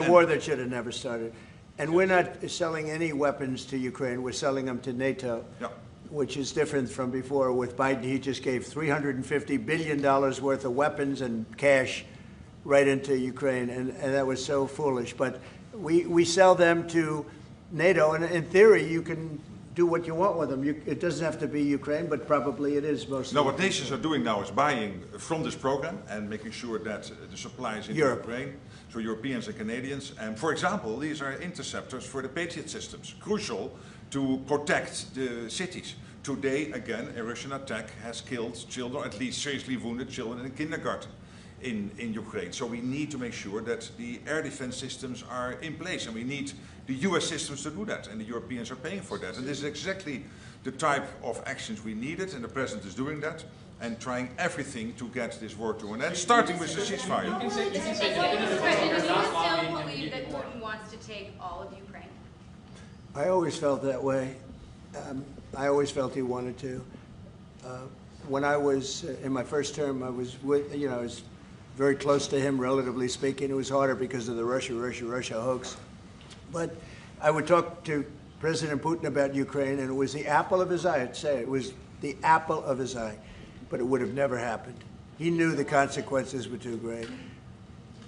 A war that should have never started. And we're not selling any weapons to Ukraine. We're selling them to NATO, which is different from before. With Biden, he just gave $350 billion worth of weapons and cash right into Ukraine, and that was so foolish. But we sell them to NATO, and in theory, you can do what you want with them. It doesn't have to be Ukraine, but probably it is mostly. No, what nations are doing now is buying from this program and making sure that the supplies into Ukraine, so Europeans and Canadians. And for example, these are interceptors for the Patriot systems, crucial to protect the cities. Today, again, a Russian attack has killed children, at least seriously wounded children in kindergarten in Ukraine. So we need to make sure that the air defense systems are in place, and we need the US systems to do that, and the Europeans are paying for that. And this is exactly the type of actions we needed, and the President is doing that, and trying everything to get this war to an end, starting with the ceasefire. Do you still believe that Putin wants to take all of Ukraine? I always felt that way. I always felt he wanted to. When I was in my first term, I was I was very close to him, relatively speaking. It was harder because of the Russia hoax. But I would talk to President Putin about Ukraine, and it was the apple of his eye. I'd say it was the apple of his eye, but it would have never happened. He knew the consequences were too great.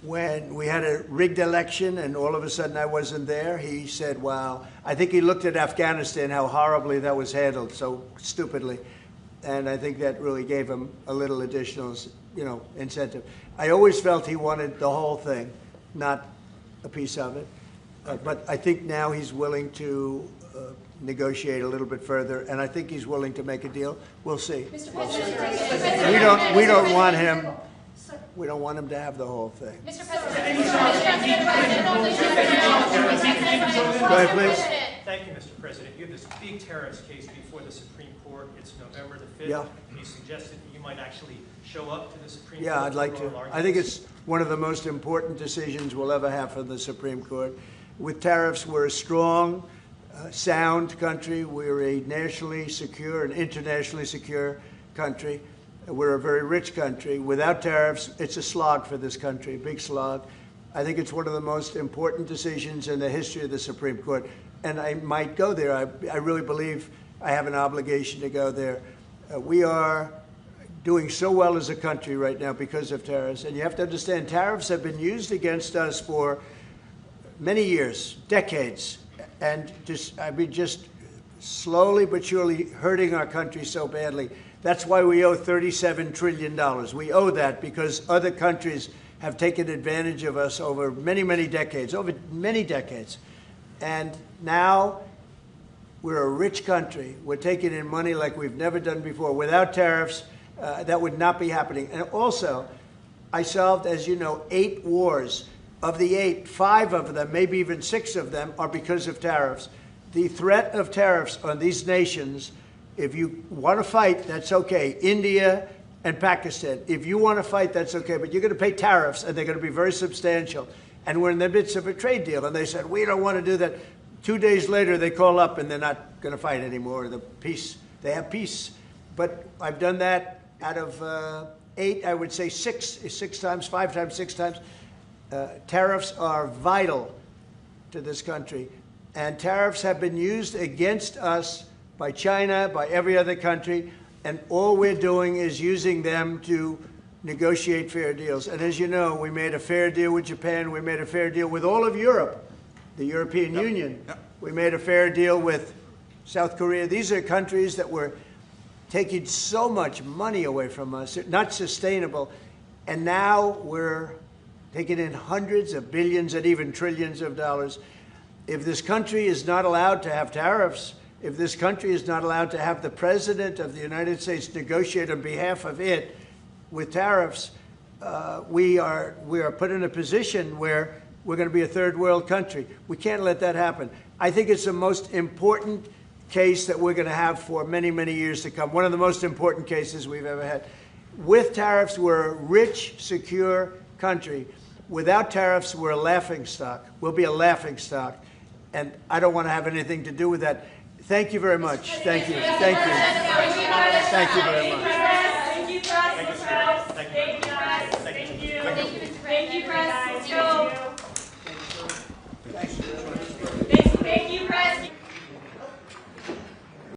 When we had a rigged election and all of a sudden I wasn't there, he said, wow. I think he looked at Afghanistan, how horribly that was handled, so stupidly. And I think that really gave him a little additional, incentive. I always felt he wanted the whole thing, not a piece of it. But I think now he's willing to negotiate a little bit further, and I think he's willing to make a deal. We'll see. Mr. President, we don't want him. We don't want him to have the whole thing. Mr. President, go ahead, please. Thank you, Mr. President. You have this big tariffs case before the Supreme Court. It's November the 5th. Yeah. You suggested that you might actually show up to the Supreme Court. Yeah, I'd like to. I think it's one of the most important decisions we'll ever have from the Supreme Court. With tariffs, we're a strong, sound country. We're a nationally secure and internationally secure country. We're a very rich country. Without tariffs, it's a slog for this country, a big slog. I think it's one of the most important decisions in the history of the Supreme Court. And I might go there. I really believe I have an obligation to go there. We are doing so well as a country right now because of tariffs. And you have to understand, tariffs have been used against us for many years, decades, and just slowly but surely hurting our country so badly. That's why we owe $37 trillion. We owe that because other countries have taken advantage of us over many, many decades, And now we're a rich country. We're taking in money like we've never done before. Without tariffs, that would not be happening. And also, I solved, as you know, 8 wars. Of the 8, 5 of them, maybe even 6 of them, are because of tariffs. The threat of tariffs on these nations, if you want to fight, that's okay. India and Pakistan. If you want to fight, that's okay. But you're going to pay tariffs, and they're going to be very substantial. And we're in the midst of a trade deal. And they said, we don't want to do that. 2 days later, they call up, and they're not going to fight anymore. They have peace. But I've done that out of 8, I would say 6 times, 5 times, 6 times. Tariffs are vital to this country. And tariffs have been used against us by China, by every other country, and all we're doing is using them to negotiate fair deals. And as you know, we made a fair deal with Japan, we made a fair deal with all of Europe, the European Union. We made a fair deal with South Korea. These are countries that were taking so much money away from us, not sustainable, and now we're taking in hundreds of billions and even trillions of dollars. If this country is not allowed to have tariffs, if this country is not allowed to have the President of the United States negotiate on behalf of it with tariffs, we are put in a position where we're going to be a third world country. We can't let that happen. I think it's the most important case that we're going to have for many, many years to come. One of the most important cases we've ever had. With tariffs, we're a rich, secure country. Without tariffs, we're a laughingstock. We'll be a laughingstock. And I don't want to have anything to do with that. Thank you very much. Thank you. Thank you. Thank you very much. Thank you,